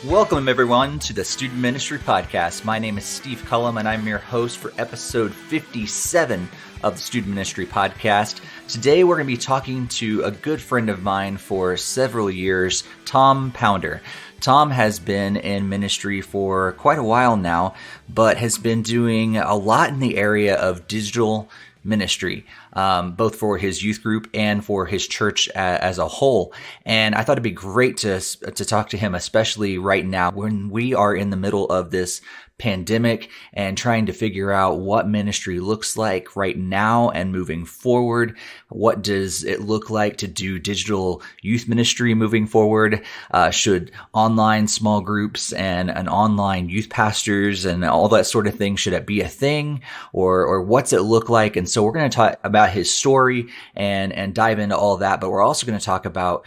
Welcome, everyone, to the Student Ministry Podcast. My name is Steve Cullum, and I'm your host for episode 57 of the Student Ministry Podcast. Today, we're going to be talking to a good friend of mine for several years, Tom Pounder. Tom has been in ministry for quite a while now, but has been doing a lot in the area of digital ministry, both for his youth group and for his church as a whole. And I thought it'd be great to talk to him, especially right now when we are in the middle of this pandemic and trying to figure out what ministry looks like right now and moving forward. What does it look like to do digital youth ministry moving forward? Should online small groups and an online youth pastors and all that sort of thing, should it be a thing, or what's it look like? And so we're going to talk about his story and dive into all of that, but we're also going to talk about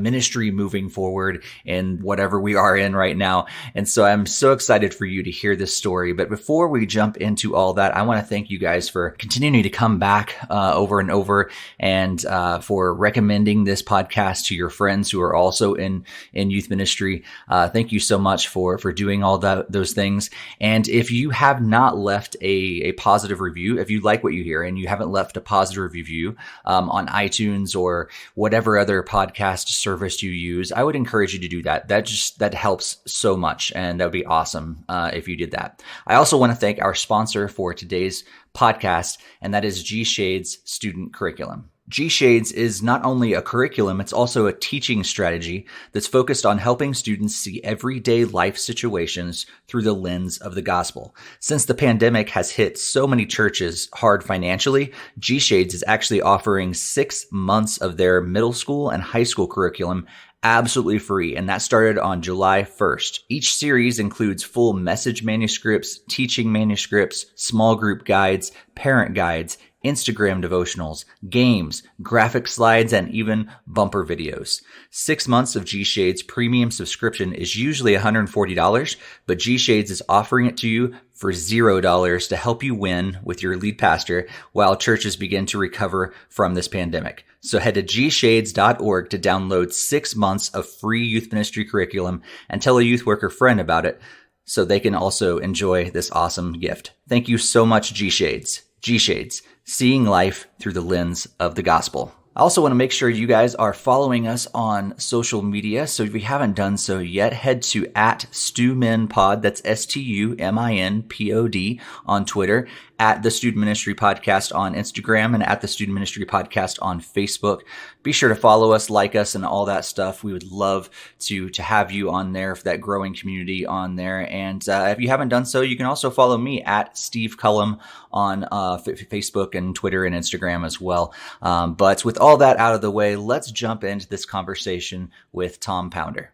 ministry moving forward in whatever we are in right now. And so I'm so excited for you to hear this story. But before we jump into all that, I want to thank you guys for continuing to come back over and over, and for recommending this podcast to your friends who are also in youth ministry. Thank you so much for doing all those things. And if you have not left a positive review, if you like what you hear and you haven't left a positive review on iTunes or whatever other podcast service you use, I would encourage you to do that. That helps so much, and that would be awesome if you did that. I also want to thank our sponsor for today's podcast, and that is G-Shades Student Curriculum. G-Shades is not only a curriculum, it's also a teaching strategy that's focused on helping students see everyday life situations through the lens of the gospel. Since the pandemic has hit so many churches hard financially, G-Shades is actually offering 6 months of their middle school and high school curriculum absolutely free, and that started on July 1st. Each series includes full message manuscripts, teaching manuscripts, small group guides, parent guides, Instagram devotionals, games, graphic slides, and even bumper videos. 6 months of G-Shades premium subscription is usually $140, but G-Shades is offering it to you for $0 to help you win with your lead pastor while churches begin to recover from this pandemic. So head to gshades.org to download 6 months of free youth ministry curriculum and tell a youth worker friend about it so they can also enjoy this awesome gift. Thank you so much, G-Shades. G-Shades, seeing life through the lens of the gospel. I also want to make sure you guys are following us on social media. So if you haven't done so yet, head to @StuMinPod, that's STUMINPOD on Twitter, at the Student Ministry Podcast on Instagram, and at the Student Ministry Podcast on Facebook. Be sure to follow us, like us, and all that stuff. We would love to have you on there, for that growing community on there. And if you haven't done so, you can also follow me at Steve Cullum on Facebook and Twitter and Instagram as well. But with all that out of the way, let's jump into this conversation with Tom Pounder.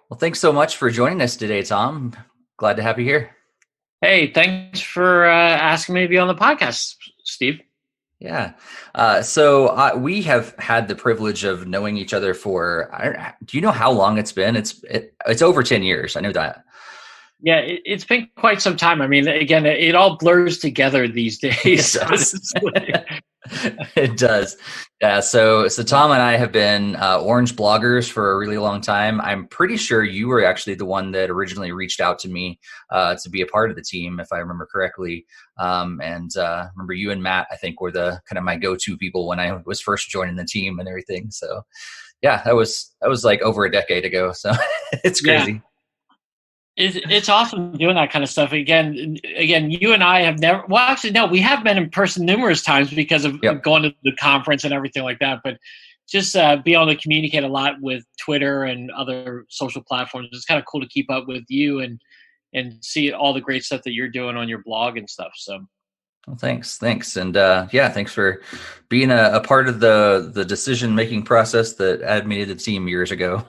Well, thanks so much for joining us today, Tom. Glad to have you here. Hey, thanks for asking me to be on the podcast, Steve. Yeah. So we have had the privilege of knowing each other for, do you know how long it's been? It's over 10 years. I know that. Yeah, it's been quite some time. I mean, again, it all blurs together these days. It does. Yeah. So Tom and I have been Orange bloggers for a really long time. I'm pretty sure you were actually the one that originally reached out to me to be a part of the team, if I remember correctly. And remember you and Matt, I think, were the kind of my go-to people when I was first joining the team and everything. So yeah, that was like over a decade ago. So it's crazy. Yeah. It's awesome doing that kind of stuff. Again, you and I have never, well, actually, no, we have been in person numerous times because of going to the conference and everything like that. But just be able to communicate a lot with Twitter and other social platforms. It's kind of cool to keep up with you and see all the great stuff that you're doing on your blog and stuff. So. Well, thanks. And thanks for being a part of the decision-making process that added me to the team years ago.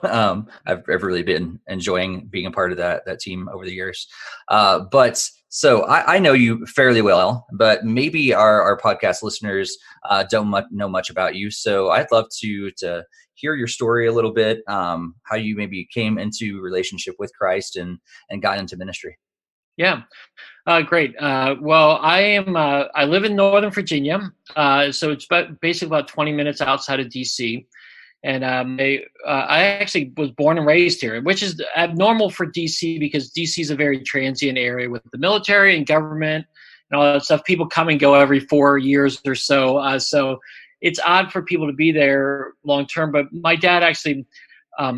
I've really been enjoying being a part of that team over the years. But So I know you fairly well, but maybe our podcast listeners don't know much about you. So I'd love to hear your story a little bit, how you maybe came into relationship with Christ and got into ministry. Yeah, great. Well, I live in Northern Virginia, so it's basically about 20 minutes outside of DC. And I actually was born and raised here, which is abnormal for DC because DC is a very transient area with the military and government and all that stuff. People come and go every 4 years or so. So it's odd for people to be there long term. But my dad actually, I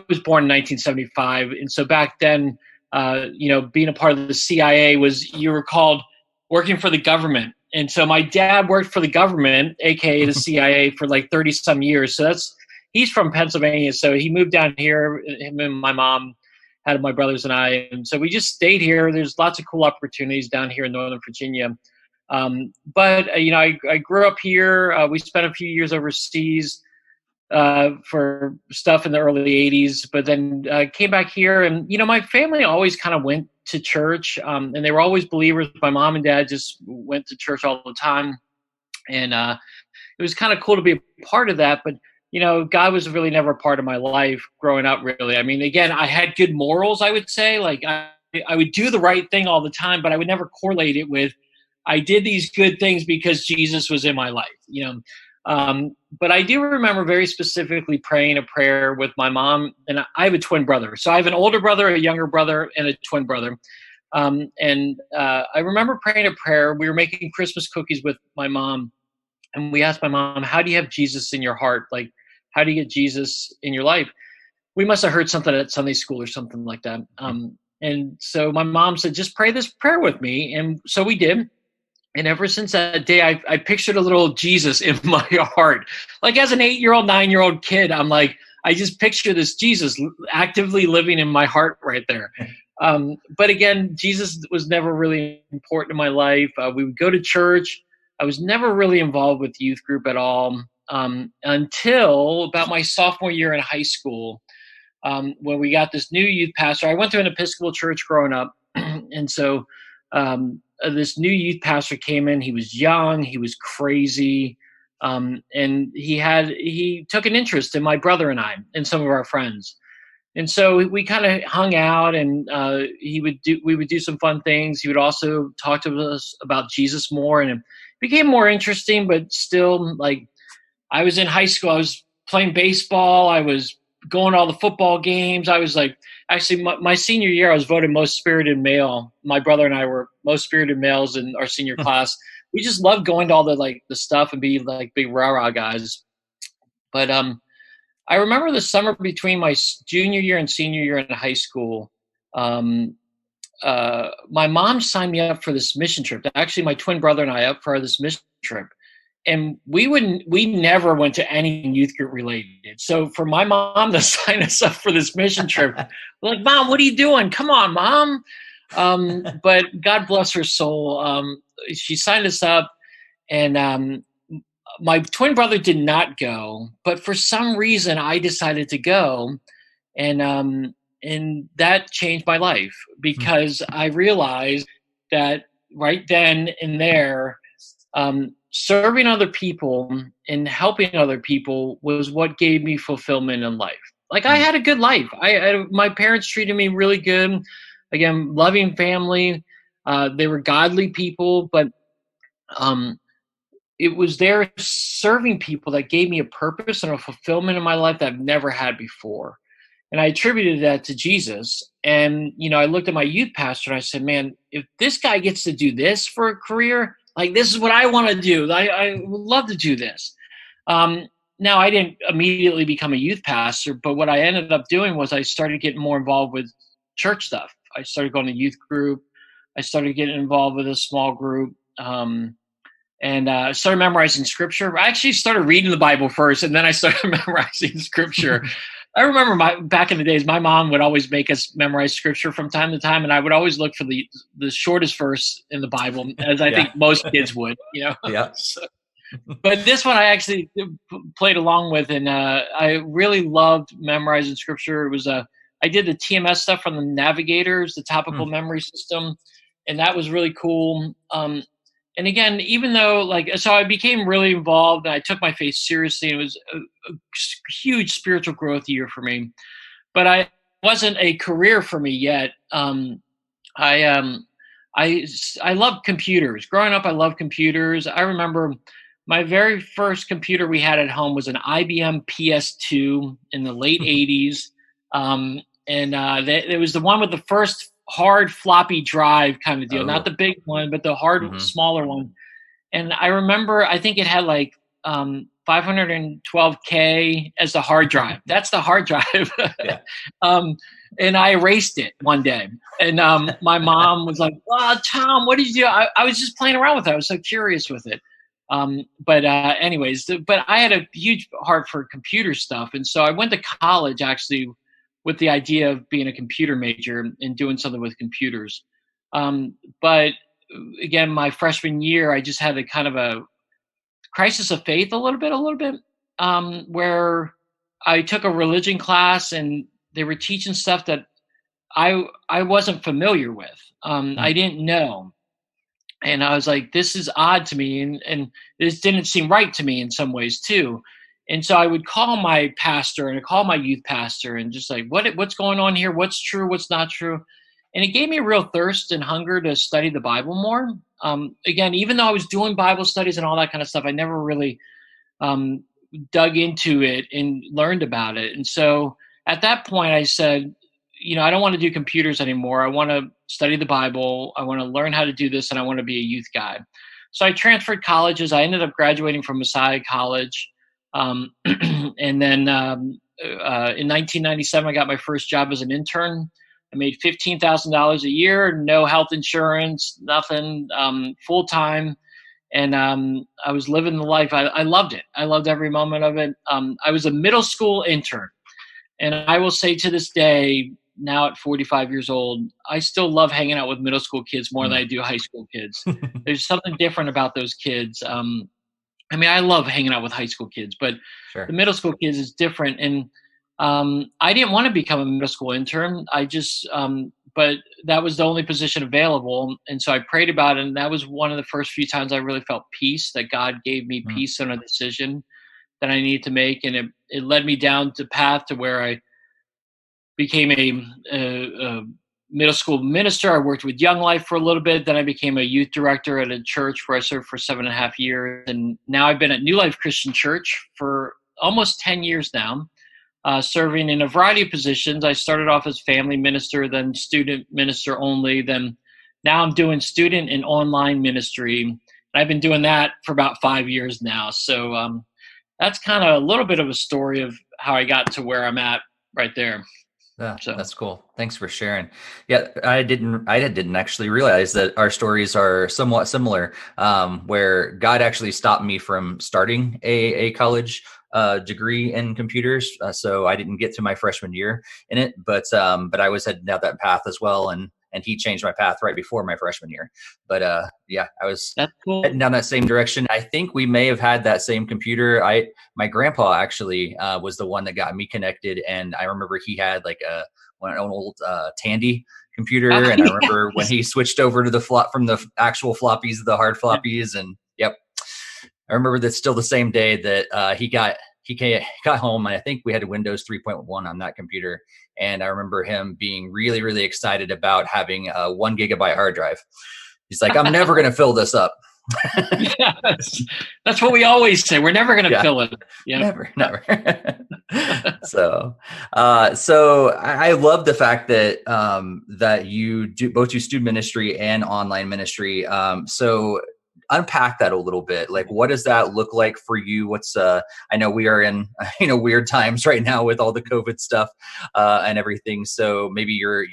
was born in 1975. And so back then, being a part of the CIA you were called working for the government. And so my dad worked for the government, aka the CIA, for like 30 some years. So he's from Pennsylvania. So he moved down here. Him and my mom had my brothers and I. And so we just stayed here. There's lots of cool opportunities down here in Northern Virginia. But I grew up here. We spent a few years overseas for stuff in the early 80s, but then came back here. And, my family always kind of went to church, and they were always believers. My mom and dad just went to church all the time. And it was kind of cool to be a part of that. But, God was really never a part of my life growing up, really. I mean, again, I had good morals, I would say. Like, I would do the right thing all the time, but I would never correlate it with I did these good things because Jesus was in my life, But I do remember very specifically praying a prayer with my mom, and I have a twin brother. So I have an older brother, a younger brother, and a twin brother. I remember praying a prayer. We were making Christmas cookies with my mom, and we asked my mom, how do you have Jesus in your heart? Like, how do you get Jesus in your life? We must have heard something at Sunday school or something like that. And so my mom said, just pray this prayer with me. And so we did. And ever since that day, I pictured a little Jesus in my heart. Like as an 8-year-old, 9-year-old kid, I'm like, I just picture this Jesus actively living in my heart right there. But again, Jesus was never really important in my life. We would go to church. I was never really involved with youth group at all until about my sophomore year in high school, when we got this new youth pastor. I went to an Episcopal church growing up. And so this new youth pastor came in. He was young. He was crazy. And he took an interest in my brother and I and some of our friends. And so we kind of hung out, and we would do some fun things. He would also talk to us about Jesus more, and it became more interesting, but still, like, I was in high school. I was playing baseball. I was going to all the football games. I was like, actually, my senior year, I was voted most spirited male. My brother and I were most spirited males in our senior class. We just loved going to all the stuff and be like big rah-rah guys. But I remember the summer between my junior year and senior year in high school, my mom signed me up for this mission trip. Actually, my twin brother and I up for this mission trip. And we never went to any youth group related. So for my mom to sign us up for this mission trip, we're like, Mom, what are you doing? Come on, Mom. But God bless her soul. She signed us up, and my twin brother did not go, but for some reason I decided to go. And that changed my life, because I realized that right then and there, serving other people and helping other people was what gave me fulfillment in life. Like, I had a good life. My parents treated me really good. Again, loving family. They were godly people, but it was their serving people that gave me a purpose and a fulfillment in my life that I've never had before. And I attributed that to Jesus. And, I looked at my youth pastor and I said, man, if this guy gets to do this for a career, like, this is what I want to do. I would love to do this. Now, I didn't immediately become a youth pastor, but what I ended up doing was I started getting more involved with church stuff. I started going to youth group. I started getting involved with a small group. And I started memorizing scripture. I actually started reading the Bible first, and then I started memorizing scripture. I remember back in the days, my mom would always make us memorize scripture from time to time, and I would always look for the shortest verse in the Bible, as I think most kids would, Yeah. But this one I actually played along with, and I really loved memorizing scripture. It was I I did the TMS stuff from the Navigators, the topical memory system, and that was really cool. And again, even though so I became really involved and I took my faith seriously. It was a huge spiritual growth year for me, but I wasn't a career for me yet. I love computers. Growing up, I loved computers. I remember my very first computer we had at home was an IBM PS2 in the late 80s. It was the one with the first hard floppy drive kind of deal, not the big one, but the hard, smaller one. And I remember, I think it had 512K as the hard drive. That's the hard drive. Yeah. And I erased it one day. And my mom was like, "Oh, Tom, what did you do?" I was just playing around with it. I was so curious with it. But I had a huge heart for computer stuff. And so I went to college actually with the idea of being a computer major and doing something with computers. But again, my freshman year, I just had a kind of a crisis of faith a little bit, where I took a religion class and they were teaching stuff that I wasn't familiar with. I didn't know. And I was like, this is odd to me. And this didn't seem right to me in some ways too. And so I would call my pastor and I call my youth pastor and just like, what's going on here? What's true? What's not true? And it gave me a real thirst and hunger to study the Bible more. Again, even though I was doing Bible studies and all that kind of stuff, I never really dug into it and learned about it. And so at that point I said, I don't want to do computers anymore. I want to study the Bible. I want to learn how to do this, and I want to be a youth guy. So I transferred colleges. I ended up graduating from Messiah College. And then in 1997, I got my first job as an intern. I made $15,000 a year, no health insurance, nothing, full time. And I was living the life. I loved it. I loved every moment of it. I was a middle school intern. And I will say to this day, now at 45 years old, I still love hanging out with middle school kids more than I do high school kids. There's something different about those kids. I love hanging out with high school kids, but the middle school kids is different. And I didn't want to become a middle school intern. But that was the only position available. And so I prayed about it. And that was one of the first few times I really felt peace, that God gave me peace on a decision that I needed to make. And it led me down the path to where I became a middle school minister. I worked with Young Life for a little bit. Then I became a youth director at a church where I served for 7.5 years. And now I've been at New Life Christian Church for almost 10 years now, serving in a variety of positions. I started off as family minister, then student minister only. Then now I'm doing student and online ministry. And I've been doing that for about 5 years now. So that's kind of a little bit of a story of how I got to where I'm at right there. Yeah, so that's cool. Thanks for sharing. Yeah, I didn't actually realize that our stories are somewhat similar, where God actually stopped me from starting a college degree in computers. So I didn't get to my freshman year in it, but I was heading down that path as well. And he changed my path right before my freshman year. But I was heading down that same direction. I think we may have had that same computer. My grandpa actually was the one that got me connected. And I remember he had an old Tandy computer. And I remember when he switched over to from the actual floppies, the hard floppies. And yep, I remember that's still the same day that he got home, and I think we had a Windows 3.1 on that computer. And I remember him being really, really excited about having a 1 gigabyte hard drive. He's like, I'm never going to fill this up. Yes. That's what we always say. We're never going to fill it. Yeah. Never. So I love the fact that that you do both student ministry and online ministry. So unpack that a little bit. Like, what does that look like for you? I know we are in, weird times right now with all the COVID stuff and everything. So maybe your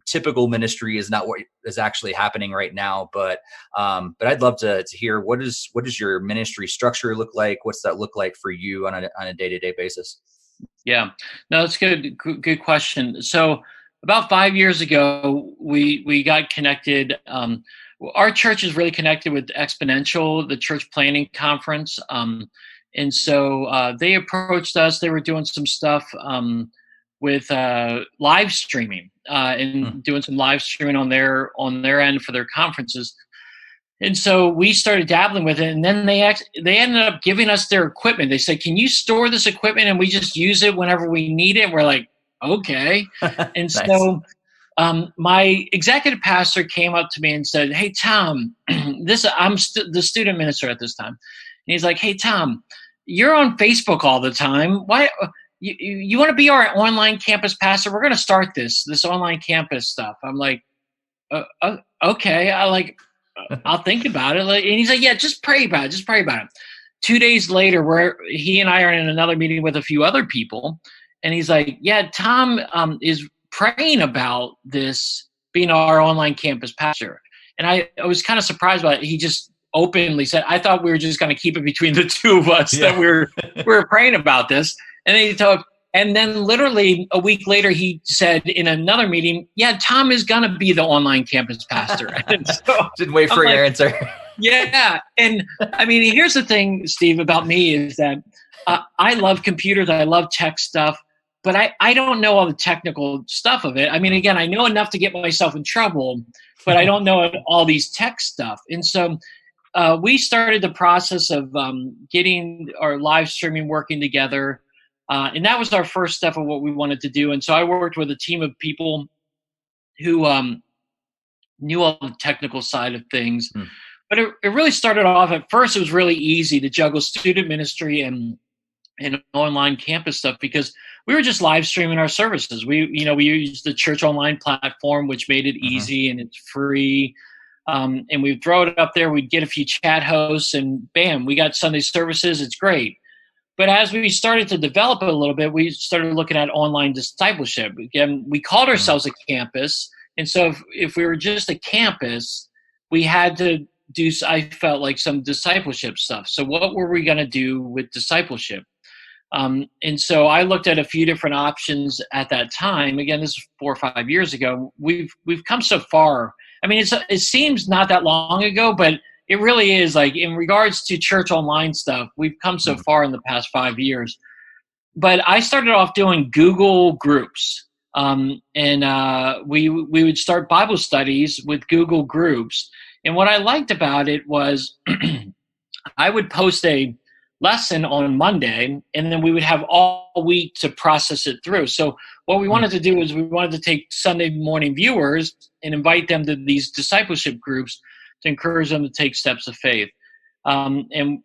typical ministry is not what is actually happening right now, but I'd love to hear what does your ministry structure look like? What's that look like for you on a day-to-day basis? Yeah, no, that's good question. So about 5 years ago, we got connected. Our church is really connected with Exponential, the church planning conference. And so they approached us. They were doing some stuff with live streaming and doing some live streaming on their end for their conferences. And so we started dabbling with it, and then they ended up giving us their equipment. They said, "Can you store this equipment and we just use it whenever we need it?" We're like, "Okay." And Nice. So my executive pastor came up to me and said, "Hey, Tom, I'm the student minister at this time." And he's like, "Hey, Tom, you're on Facebook all the time. Why you want to be our online campus pastor? We're going to start this online campus stuff." I'm like, "Okay." I'll think about it. And he's like, "Yeah, just pray about it. Just pray about it." 2 days later, he and I are in another meeting with a few other people, and he's like, "Yeah, Tom is praying about this being our online campus pastor." And I was kind of surprised by it. He just openly said, "I thought we were just going to keep it between the two of us that we were praying about this." And then literally a week later, he said in another meeting, "Yeah, Tom is going to be the online campus pastor." And so didn't wait for your answer. Yeah. And I mean, here's the thing, Steve, about me is that I love computers. I love tech stuff, but I don't know all the technical stuff of it. I mean, again, I know enough to get myself in trouble, but I don't know all these tech stuff. And so we started the process of getting our live streaming working together. And that was our first step of what we wanted to do. And so I worked with a team of people who knew all the technical side of things. But it really started off, at first, it was really easy to juggle student ministry and online campus stuff because we were just live streaming our services. We used the Church Online platform, which made it easy and it's free. And we'd throw it up there. We'd get a few chat hosts and bam, we got Sunday services. It's great. But as we started to develop it a little bit, we started looking at online discipleship. Again, we called ourselves a campus. And so if we were just a campus, we had to do, I felt like, some discipleship stuff. So what were we going to do with discipleship? And so I looked at a few different options at that time. Again, this is 4 or 5 years ago. We've come so far. I mean, it seems not that long ago, but it really is. Like, in regards to church online stuff, we've come so far in the past 5 years. But I started off doing Google Groups, and we would start Bible studies with Google Groups. And what I liked about it was I would post a lesson on Monday, and then we would have all week to process it through. So what we wanted to do is we wanted to take Sunday morning viewers and invite them to these discipleship groups to encourage them to take steps of faith. And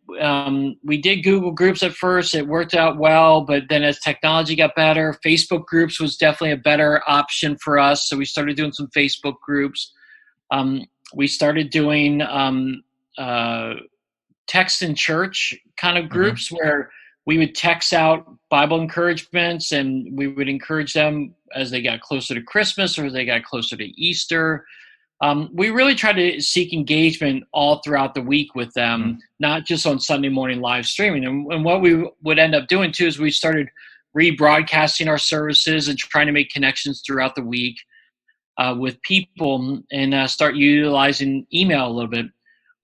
we did Google Groups at first. It worked out well, but then as technology got better, Facebook groups was definitely a better option for us. So we started doing some Facebook groups. We started doing text in church kind of groups where we would text out Bible encouragements, and we would encourage them as they got closer to Christmas or as they got closer to Easter. We really tried to seek engagement all throughout the week with them, not just on Sunday morning live streaming. And what we would end up doing too is we started rebroadcasting our services and trying to make connections throughout the week with people and start utilizing email a little bit.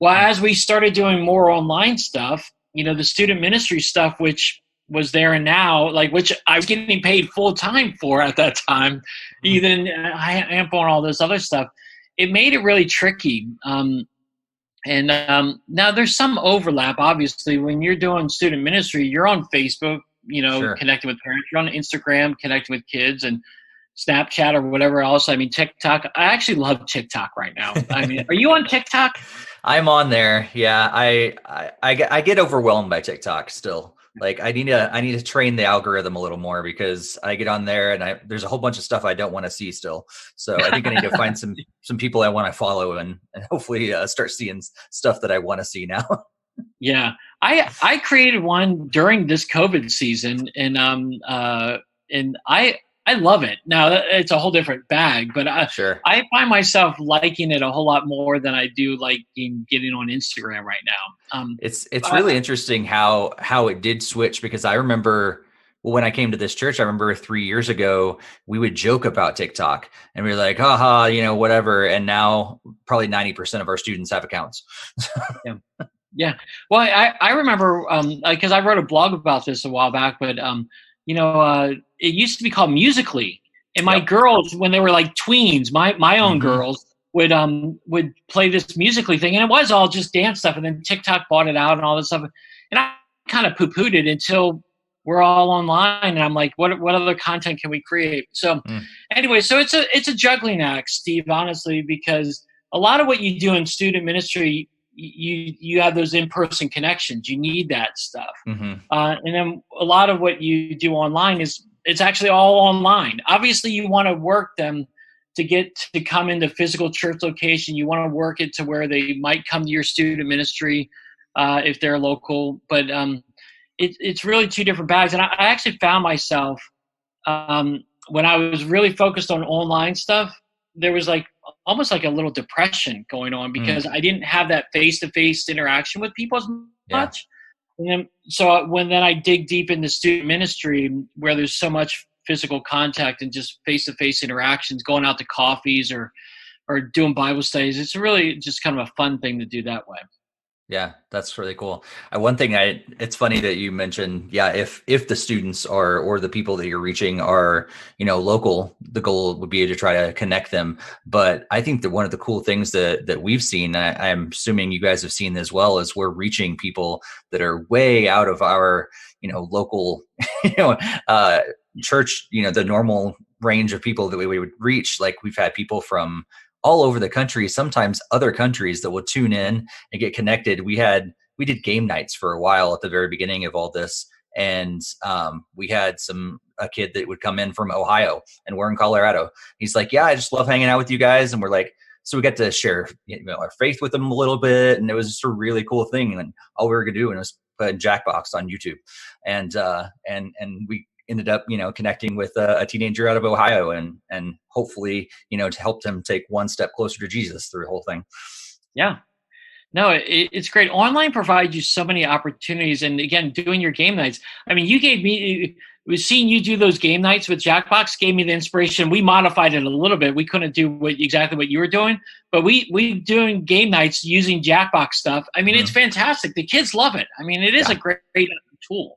Well, as we started doing more online stuff, the student ministry stuff, which was there and now, which I was getting paid full time for at that time, even AMP and all this other stuff, it made it really tricky. Now there's some overlap, obviously. When you're doing student ministry, you're on Facebook, Sure. connecting with parents. You're on Instagram, connecting with kids, and Snapchat or whatever else. I mean, TikTok. I actually love TikTok right now. I mean, are you on TikTok? I'm on there. Yeah, I get overwhelmed by TikTok still. Like I need to train the algorithm a little more because I get on there and there's a whole bunch of stuff I don't want to see still. So I think I need to find some people I want to follow and hopefully start seeing stuff that I want to see now. Yeah, I created one during this COVID season, and I love it. Now it's a whole different bag, but Sure. I find myself liking it a whole lot more than I do liking getting on Instagram right now. It's really interesting how it did switch, because I remember when I came to this church, I remember 3 years ago, we would joke about TikTok and we were like, haha, whatever. And now probably 90% of our students have accounts. Yeah. Well, I remember, because I wrote a blog about this a while back, but it used to be called Musical.ly, and my Yep. girls, when they were like tweens, my own girls would play this Musical.ly thing, and it was all just dance stuff. And then TikTok bought it out and all this stuff, and I kind of poo-pooed it until we're all online, and I'm like, what other content can we create? So anyway, so it's a juggling act, Steve, honestly, because a lot of what you do in student ministry, you have those in-person connections. You need that stuff. And then a lot of what you do online it's actually all online. Obviously, you want to work them to get to come into physical church location. You want to work it to where they might come to your student ministry if they're local. But it's really two different bags. And I actually found myself when I was really focused on online stuff, there was like almost like a little depression going on because I didn't have that face-to-face interaction with people as much. And then, so when I dig deep into student ministry where there's so much physical contact and just face-to-face interactions, going out to coffees or doing Bible studies, it's really just kind of a fun thing to do that way. Yeah, that's really cool. One thing it's funny that you mentioned, if the students or the people that you're reaching are, local, the goal would be to try to connect them. But I think that one of the cool things that we've seen, I'm assuming you guys have seen as well, is we're reaching people that are way out of our, local, church, the normal range of people that we would reach. Like we've had people from all over the country, sometimes other countries, that will tune in and get connected. We did game nights for a while at the very beginning of all this. And we had a kid that would come in from Ohio, and we're in Colorado. He's like, I just love hanging out with you guys. And we're like, so we got to share our faith with them a little bit. And it was just a really cool thing. And all we were going to do was put Jackbox on YouTube. And we ended up, connecting with a teenager out of Ohio and hopefully, to help them take one step closer to Jesus through the whole thing. Yeah. No, it's great. Online provides you so many opportunities. And again, doing your game nights. I mean, seeing you do those game nights with Jackbox gave me the inspiration. We modified it a little bit. We couldn't do exactly what you were doing, but we doing game nights using Jackbox stuff. I mean, it's fantastic. The kids love it. I mean, it is a great tool.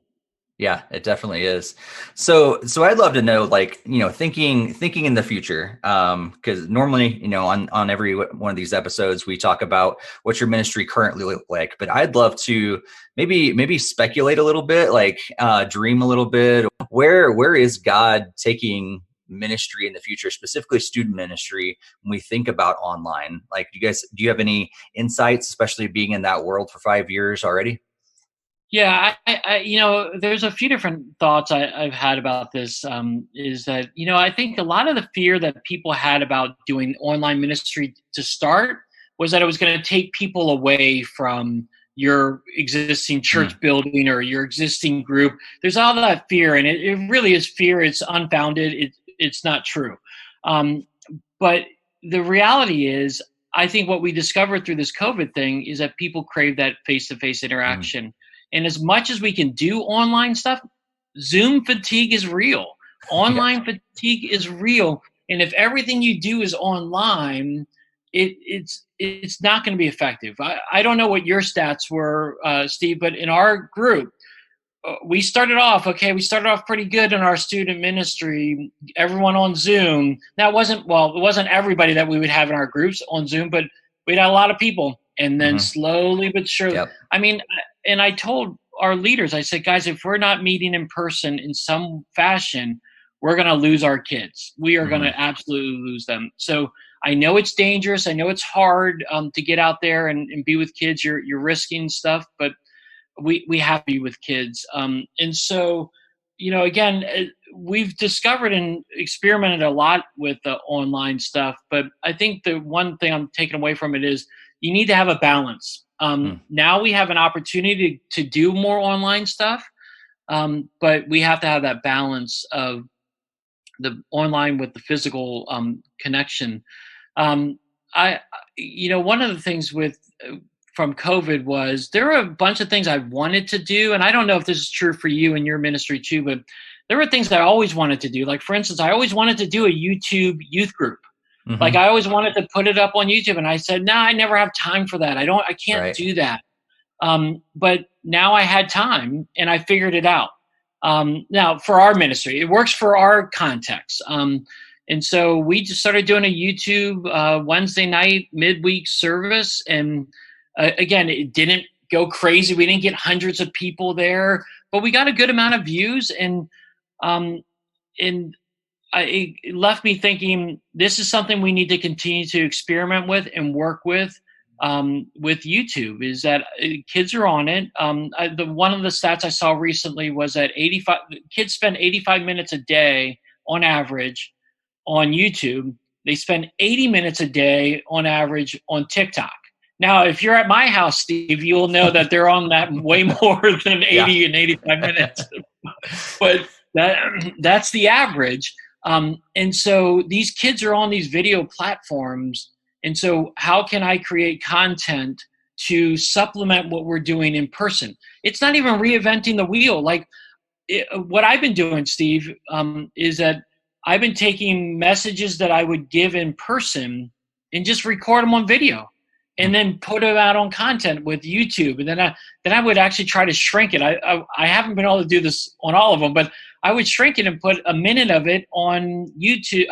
Yeah, it definitely is. So I'd love to know, like, thinking in the future, because normally, on every one of these episodes, we talk about what your ministry currently look like. But I'd love to maybe speculate a little bit, like dream a little bit. Where is God taking ministry in the future, specifically student ministry, when we think about online? Like, do you have any insights, especially being in that world for 5 years already? Yeah, I there's a few different thoughts I've had about this. Is that, I think a lot of the fear that people had about doing online ministry to start was that it was going to take people away from your existing church building or your existing group. There's all that fear, and it really is fear. It's unfounded. It's not true. But the reality is, I think what we discovered through this COVID thing is that people crave that face-to-face interaction. And as much as we can do online stuff, Zoom fatigue is real. Online fatigue is real. And if everything you do is online, it's not going to be effective. I don't know what your stats were, Steve, but in our group, we started off pretty good in our student ministry, everyone on Zoom. Now, it wasn't everybody that we would have in our groups on Zoom, but we had a lot of people. And then slowly but surely, I mean, and I told our leaders, I said, guys, if we're not meeting in person in some fashion, we're going to lose our kids. We are going to absolutely lose them. So I know it's dangerous. I know it's hard to get out there and be with kids. You're risking stuff, but we have to be with kids. And so, again, we've discovered and experimented a lot with the online stuff, but I think the one thing I'm taking away from it is you need to have a balance. Now we have an opportunity to do more online stuff, but we have to have that balance of the online with the physical connection. One of the things from COVID was there were a bunch of things I wanted to do, and I don't know if this is true for you and your ministry too, but there were things that I always wanted to do. Like, for instance, I always wanted to do a YouTube youth group. Like, I always wanted to put it up on YouTube, and I said, I never have time for that. I can't do that. But now I had time, and I figured it out. Now, for our ministry, it works for our context. And so we just started doing a YouTube Wednesday night midweek service. And again, it didn't go crazy. We didn't get hundreds of people there, but we got a good amount of views. And it left me thinking, this is something we need to continue to experiment with and work with YouTube, is that kids are on it. One of the stats I saw recently was that kids spend 85 minutes a day on average on YouTube. They spend 80 minutes a day on average on TikTok. Now, if you're at my house, Steve, you'll know that they're on that way more than 80 and 85 minutes. But that's the average. And so these kids are on these video platforms. And so how can I create content to supplement what we're doing in person? It's not even reinventing the wheel. What I've been doing, Steve, is that I've been taking messages that I would give in person and just record them on video and then put them out on content with YouTube. And then I would actually try to shrink it. I haven't been able to do this on all of them, but I would shrink it and put a minute of it on YouTube,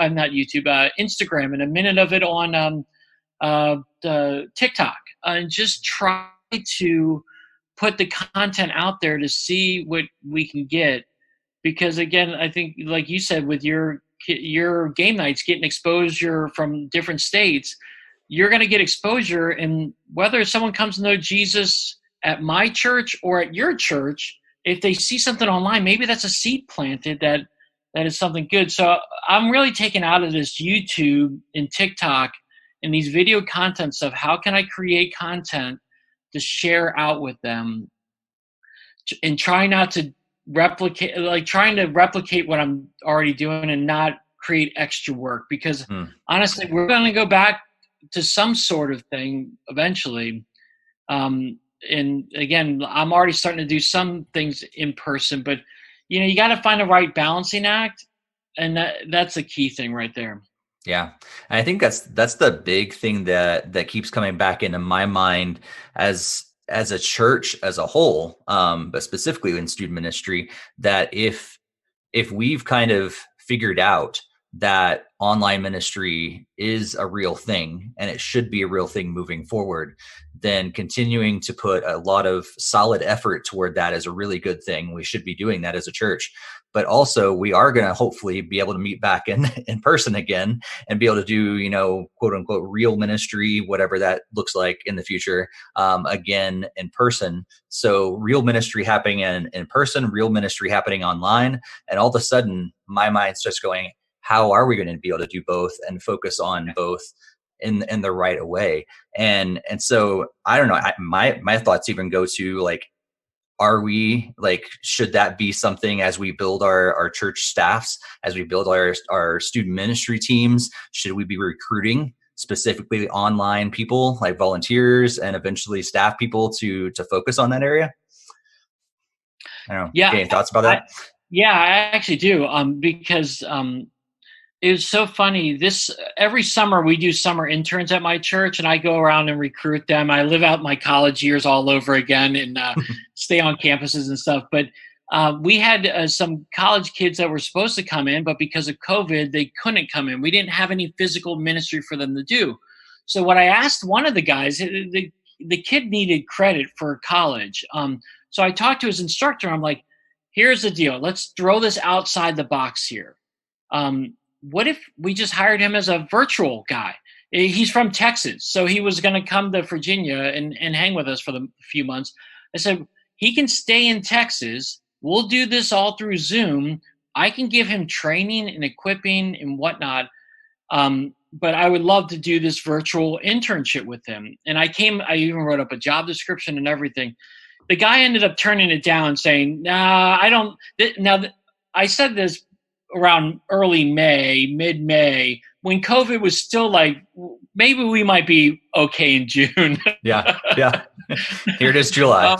Instagram, and a minute of it on TikTok, and just try to put the content out there to see what we can get. Because again, I think, like you said, with your game nights, getting exposure from different states, you're going to get exposure. And whether someone comes to know Jesus at my church or at your church, if they see something online, maybe that's a seed planted that is something good. So I'm really taken out of this YouTube and TikTok and these video content stuff. How can I create content to share out with them and try not to trying to replicate what I'm already doing and not create extra work? Because honestly, we're going to go back to some sort of thing eventually. And again, I'm already starting to do some things in person, but you got to find the right balancing act. And that's a key thing right there. Yeah. And I think that's the big thing that keeps coming back into my mind as a church as a whole, but specifically in student ministry, that if we've kind of figured out that online ministry is a real thing and it should be a real thing moving forward, then continuing to put a lot of solid effort toward that is a really good thing. We should be doing that as a church. But also we are going to hopefully be able to meet back in person again and be able to do, quote unquote, real ministry, whatever that looks like in the future, again in person. So real ministry happening in person, real ministry happening online. And all of a sudden my mind's just going, how are we going to be able to do both and focus on both in the right way? And so I don't know, my thoughts even go to should that be something as we build our church staffs, as we build our student ministry teams? Should we be recruiting specifically online people like volunteers and eventually staff people to focus on that area? I don't know. Yeah. Any thoughts about that? I actually do. Because it was so funny. Every summer we do summer interns at my church, and I go around and recruit them. I live out my college years all over again and stay on campuses and stuff. But we had some college kids that were supposed to come in, but because of COVID, they couldn't come in. We didn't have any physical ministry for them to do. So what I asked one of the guys, the kid needed credit for college. So I talked to his instructor. I'm like, here's the deal. Let's throw this outside the box here. What if we just hired him as a virtual guy? He's from Texas, so he was going to come to Virginia and hang with us for the few months. I said, he can stay in Texas. We'll do this all through Zoom. I can give him training and equipping and whatnot. But I would love to do this virtual internship with him. And I even wrote up a job description and everything. The guy ended up turning it down, saying, nah, I don't. Now, I said this around mid-May, when COVID was still like, maybe we might be okay in June. Yeah. Here it is, July.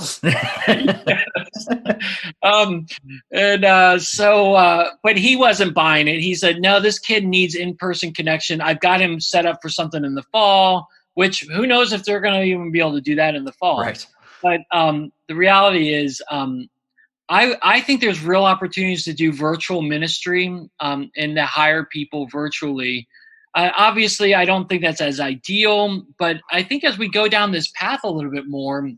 But he wasn't buying it. He said, no, this kid needs in-person connection. I've got him set up for something in the fall, which who knows if they're going to even be able to do that in the fall. Right. But the reality is, I think there's real opportunities to do virtual ministry and to hire people virtually. Obviously, I don't think that's as ideal, but I think as we go down this path a little bit more,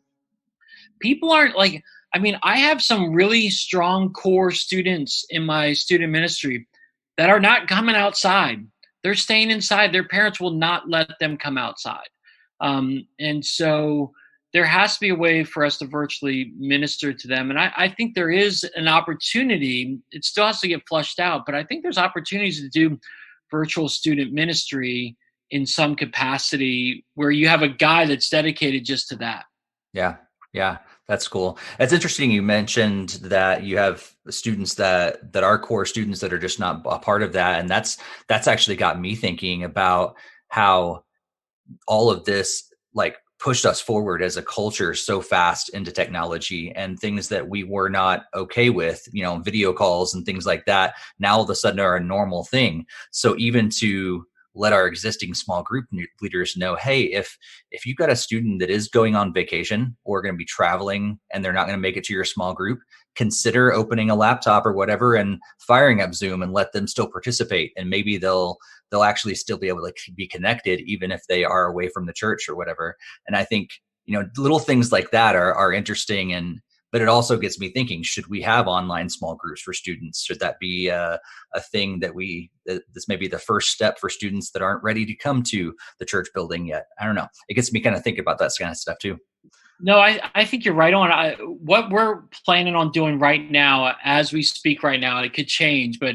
people aren't like, I mean, I have some really strong core students in my student ministry that are not coming outside. They're staying inside. Their parents will not let them come outside. And so there has to be a way for us to virtually minister to them. And I think there is an opportunity. It still has to get flushed out, but I think there's opportunities to do virtual student ministry in some capacity where you have a guy that's dedicated just to that. Yeah. Yeah. That's cool. It's interesting. You mentioned that you have students that are core students that are just not a part of that. And that's actually got me thinking about how all of this like pushed us forward as a culture so fast into technology and things that we were not okay with, video calls and things like that now all of a sudden are a normal thing. So even to let our existing small group leaders know, hey, if you've got a student that is going on vacation or going to be traveling and they're not going to make it to your small group, consider opening a laptop or whatever and firing up Zoom and let them still participate. And maybe they'll actually still be able to be connected even if they are away from the church or whatever. And I think, little things like that are interesting. But it also gets me thinking, should we have online small groups for students? Should that be a thing that this may be the first step for students that aren't ready to come to the church building yet? I don't know. It gets me kind of thinking about that kind of stuff too. No, I think you're right on. What we're planning on doing right now, as we speak right now, it could change. But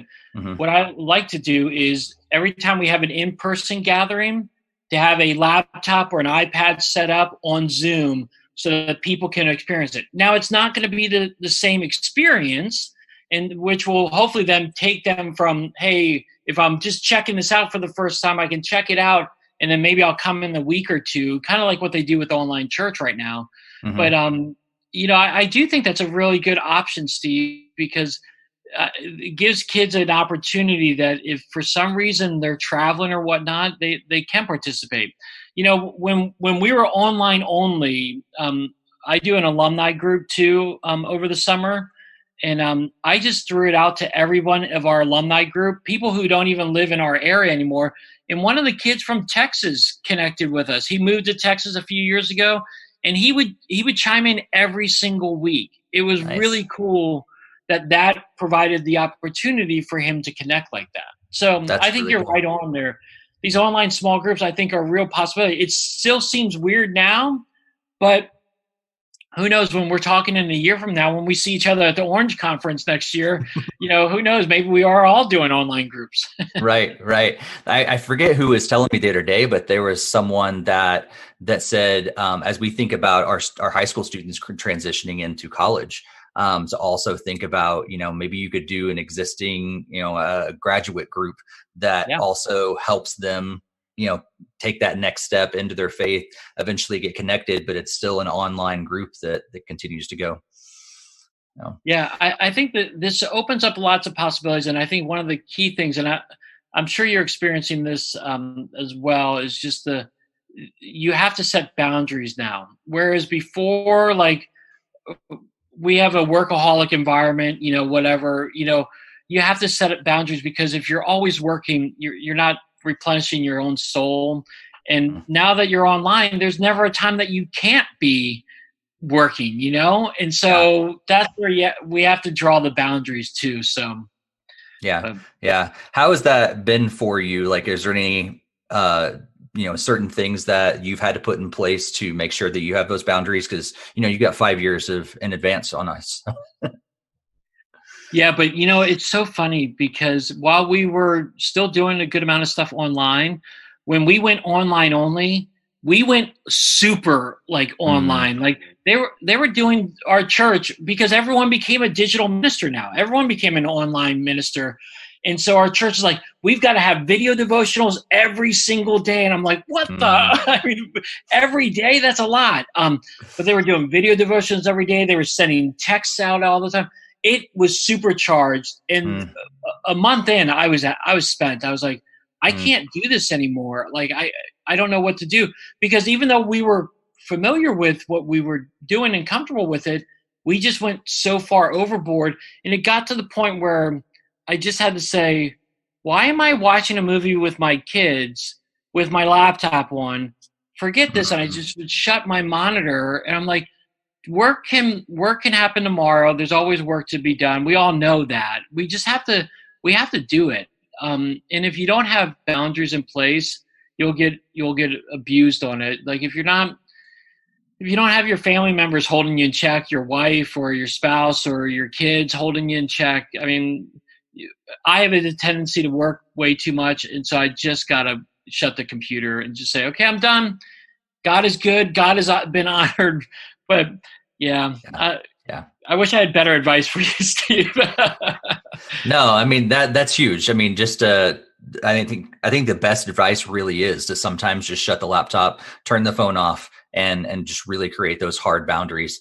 what I like to do is every time we have an in-person gathering, to have a laptop or an iPad set up on Zoom so that people can experience it. Now, it's not going to be the same experience, and which will hopefully then take them from, hey, if I'm just checking this out for the first time, I can check it out, and then maybe I'll come in a week or two, kind of like what they do with online church right now. But, I do think that's a really good option, Steve, because it gives kids an opportunity that if for some reason they're traveling or whatnot, they can participate. When we were online only, I do an alumni group too over the summer. And I just threw it out to everyone of our alumni group, people who don't even live in our area anymore. And one of the kids from Texas connected with us. He moved to Texas a few years ago, and he would chime in every single week. It was really cool that provided the opportunity for him to connect like that. So I think you're right on there. These online small groups, I think, are a real possibility. It still seems weird now, but who knows when we're talking in a year from now, when we see each other at the Orange Conference next year, who knows? Maybe we are all doing online groups. Right. I forget who was telling me the other day, but there was someone that said, as we think about our high school students transitioning into college, to also think about, maybe you could do an existing, a graduate group that also helps them, take that next step into their faith, eventually get connected, but it's still an online group that continues to go. Yeah, I think that this opens up lots of possibilities. And I think one of the key things, and I'm sure you're experiencing this as well, is just you have to set boundaries now. Whereas before, like, we have a workaholic environment, whatever, you have to set boundaries, because if you're always working, you're not replenishing your own soul. And now that you're online, there's never a time that you can't be working, and so that's where we have to draw the boundaries too. So yeah. How has that been for you? Like, is there any certain things that you've had to put in place to make sure that you have those boundaries? Because you got 5 years in advance on us. Yeah, but it's so funny, because while we were still doing a good amount of stuff online, when we went online only, we went super online. Like they were doing our church, because everyone became a digital minister now. Everyone became an online minister. And so our church is like, we've got to have video devotionals every single day. And I'm like, what the? I mean, every day? That's a lot. But they were doing video devotions every day. They were sending texts out all the time. It was supercharged. And a month in, I was spent. I was like, I can't do this anymore. Like, I don't know what to do, because even though we were familiar with what we were doing and comfortable with it, we just went so far overboard, and it got to the point where I just had to say, why am I watching a movie with my kids with my laptop on? Forget this. And I just would shut my monitor, and I'm like, work can happen tomorrow. There's always work to be done. We all know that. We just have to do it. And if you don't have boundaries in place, you'll get abused on it. Like if you don't have your family members holding you in check, your wife or your spouse or your kids holding you in check, I mean, I have a tendency to work way too much, and so I just gotta shut the computer and just say, okay, I'm done. God is good. God has been honored. But yeah. I wish I had better advice for you, Steve. No, I mean that's huge. I mean, just I think the best advice really is to sometimes just shut the laptop, turn the phone off, and just really create those hard boundaries.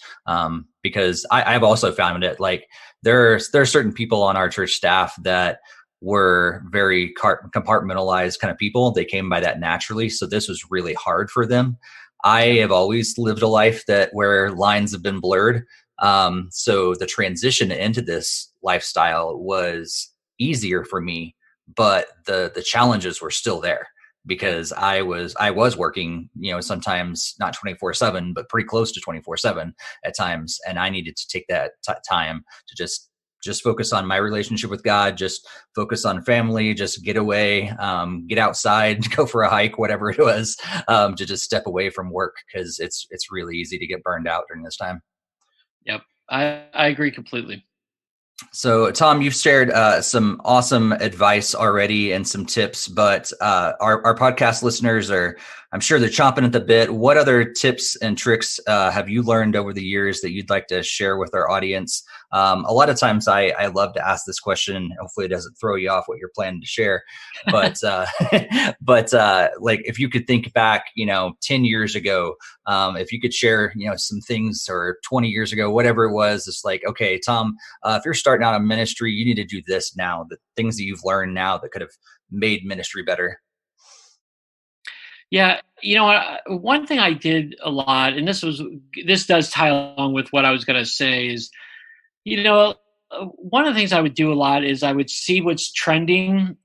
Because I've also found it, like there are certain people on our church staff that were very compartmentalized kind of people. They came by that naturally. So this was really hard for them. I have always lived a life where lines have been blurred. So the transition into this lifestyle was easier for me, but the challenges were still there because I was working, sometimes not 24/7, but pretty close to 24/7 at times. And I needed to take that time to just focus on my relationship with God, just focus on family, just get away, get outside, go for a hike, whatever it was, to just step away from work because it's really easy to get burned out during this time. Yep. I agree completely. So, Tom, you've shared some awesome advice already and some tips, but our podcast listeners I'm sure they're chomping at the bit. What other tips and tricks have you learned over the years that you'd like to share with our audience? A lot of times I love to ask this question. Hopefully it doesn't throw you off what you're planning to share, but like if you could think back, 10 years ago, if you could share, some things, or 20 years ago, whatever it was, it's like, okay, Tom, if you're starting out a ministry, you need to do this now, the things that you've learned now that could have made ministry better. Yeah, one thing I did a lot, and this does tie along with what I was going to say, is, one of the things I would do a lot is I would see what's trending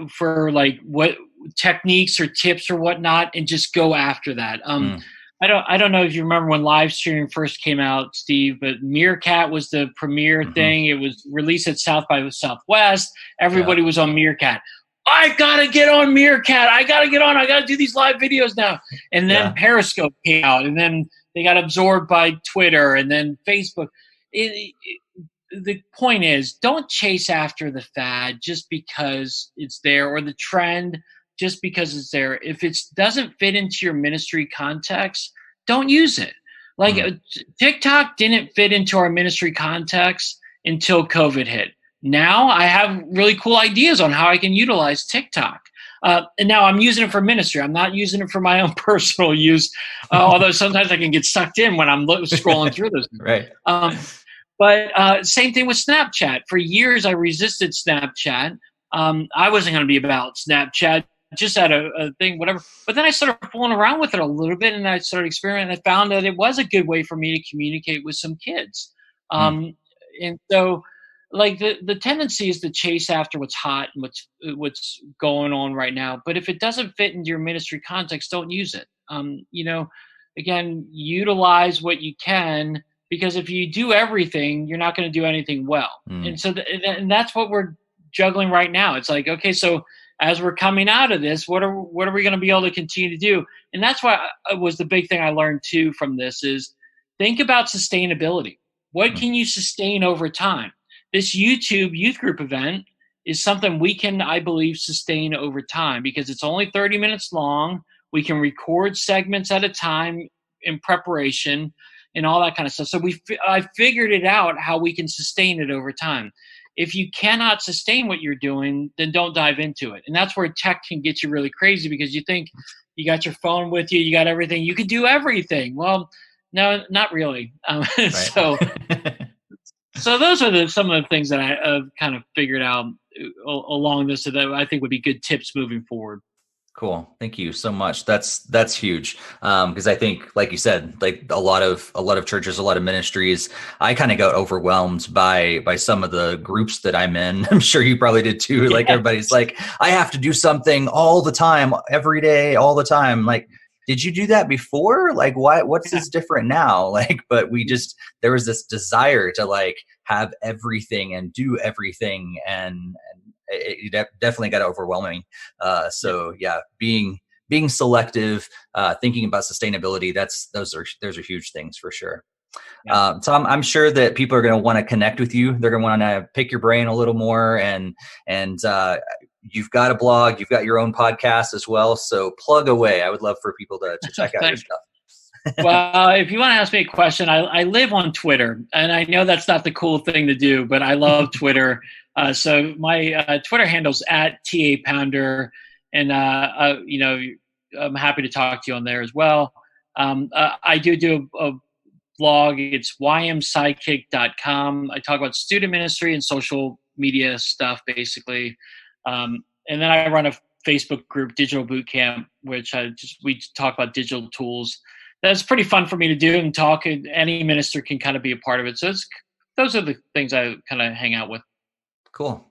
for like what techniques or tips or whatnot, and just go after that. I don't know if you remember when live streaming first came out, Steve, but Meerkat was the premier thing. It was released at South by Southwest. Everybody was on Meerkat. I gotta get on Meerkat. I gotta do these live videos now. And then Periscope came out, and then they got absorbed by Twitter and then Facebook. The point is, don't chase after the fad just because it's there, or the trend just because it's there. If it doesn't fit into your ministry context, don't use it. Like TikTok didn't fit into our ministry context until COVID hit. Now I have really cool ideas on how I can utilize TikTok. And now I'm using it for ministry. I'm not using it for my own personal use, although sometimes I can get sucked in when I'm scrolling through this. Right. But same thing with Snapchat. For years, I resisted Snapchat. I wasn't going to be about Snapchat, just at a thing, whatever. But then I started fooling around with it a little bit, and I started experimenting. I found that it was a good way for me to communicate with some kids. And so, like the tendency is to chase after what's hot and what's going on right now. But if it doesn't fit into your ministry context, don't use it. Again, utilize what you can, because if you do everything, you're not going to do anything well. And so, and that's what we're juggling right now. It's like, okay, so as we're coming out of this, what are we going to be able to continue to do? And that's why was the big thing I learned too from this is think about sustainability. What can you sustain over time? This YouTube youth group event is something we can, I believe, sustain over time because it's only 30 minutes long. We can record segments at a time in preparation and all that kind of stuff. So I figured it out how we can sustain it over time. If you cannot sustain what you're doing, then don't dive into it. And that's where tech can get you really crazy because you think you got your phone with you, you got everything, you can do everything. Well, no, not really. So those are some of the things that I kind of figured out along this that I think would be good tips moving forward. Cool. Thank you so much. That's huge. Because I think, like you said, like a lot of churches, a lot of ministries, I kind of got overwhelmed by some of the groups that I'm in. I'm sure you probably did too. Like everybody's like, I have to do something all the time, every day, all the time. Like, did you do that before? Like, what's this different now? Like, but there was this desire to like have everything and do everything, and it definitely got overwhelming. So yeah, being selective, thinking about sustainability, those are huge things for sure. Yeah. Tom, I'm sure that people are going to want to connect with you. They're going to want to pick your brain a little more, and you've got a blog, you've got your own podcast as well. So plug away. I would love for people to check out your stuff. Well, if you want to ask me a question, I live on Twitter, and I know that's not the cool thing to do, but I love Twitter. So my Twitter handle's @TAPounder, and I'm happy to talk to you on there as well. I do a blog. It's ymsidekick.com. I talk about student ministry and social media stuff, basically. And then I run a Facebook group, Digital Bootcamp, which we talk about digital tools. That's pretty fun for me to do and talk. And any minister can kind of be a part of it. So those are the things I kind of hang out with. Cool.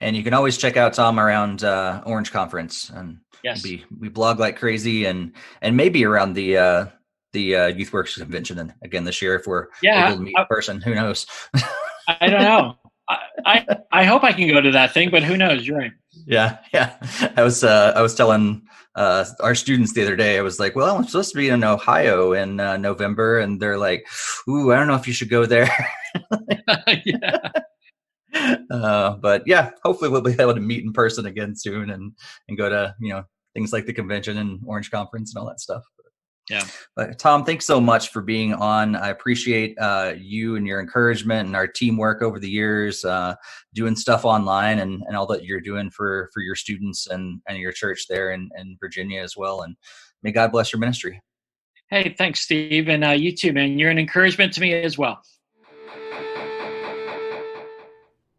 And you can always check out Tom around Orange Conference, and yes, we blog like crazy, and maybe around the Youth Works Convention, and again this year if we're able to meet in person. Who knows? I don't know. I hope I can go to that thing, but who knows? You're right. Yeah. I was telling our students the other day, I was like, well, I'm supposed to be in Ohio in November, and they're like, ooh, I don't know if you should go there. Yeah. But yeah, hopefully we'll be able to meet in person again soon, and go to things like the convention and Orange Conference and all that stuff. Yeah. But Tom, thanks so much for being on. I appreciate you and your encouragement and our teamwork over the years, doing stuff online and all that you're doing for your students and your church there in Virginia as well. And may God bless your ministry. Hey, thanks, Steve. And you too, man. You're an encouragement to me as well.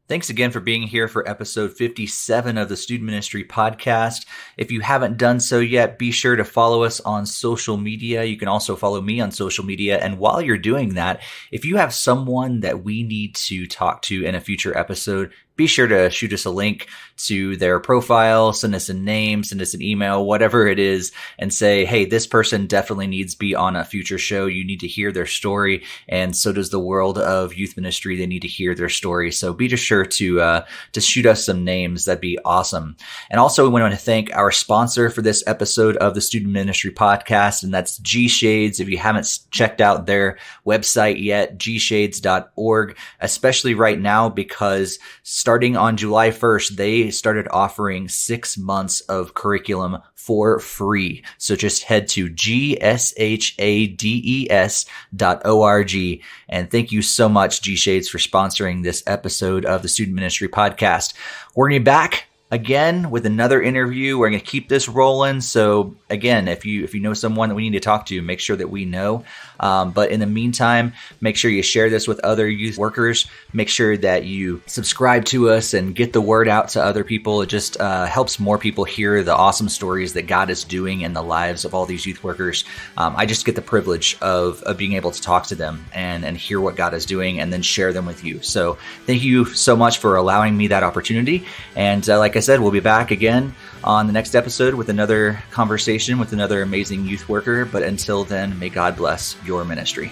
Thanks again for being here for episode 57 of the Student Ministry Podcast. If you haven't done so yet, be sure to follow us on social media. You can also follow me on social media. And while you're doing that, if you have someone that we need to talk to in a future episode, be sure to shoot us a link to their profile, send us a name, send us an email, whatever it is, and say, hey, this person definitely needs to be on a future show. You need to hear their story. And so does the world of youth ministry. They need to hear their story. So be sure to shoot us some names. That'd be awesome. And also, we want to thank our sponsor for this episode of the Student Ministry Podcast, and that's G-Shades. If you haven't checked out their website yet, gshades.org, especially right now, because starting on July 1st, they started offering 6 months of curriculum for free. So just head to gshades.org. And thank you so much, G-Shades, for sponsoring this episode of the Student Ministry Podcast. We're going to be back again with another interview. We're going to keep this rolling. So again, if you know someone that we need to talk to, make sure that we know. But in the meantime, make sure you share this with other youth workers. Make sure that you subscribe to us and get the word out to other people. It just helps more people hear the awesome stories that God is doing in the lives of all these youth workers. I just get the privilege of being able to talk to them and hear what God is doing and then share them with you. So thank you so much for allowing me that opportunity. And like I said, we'll be back again on the next episode with another conversation with another amazing youth worker. But until then, may God bless your ministry.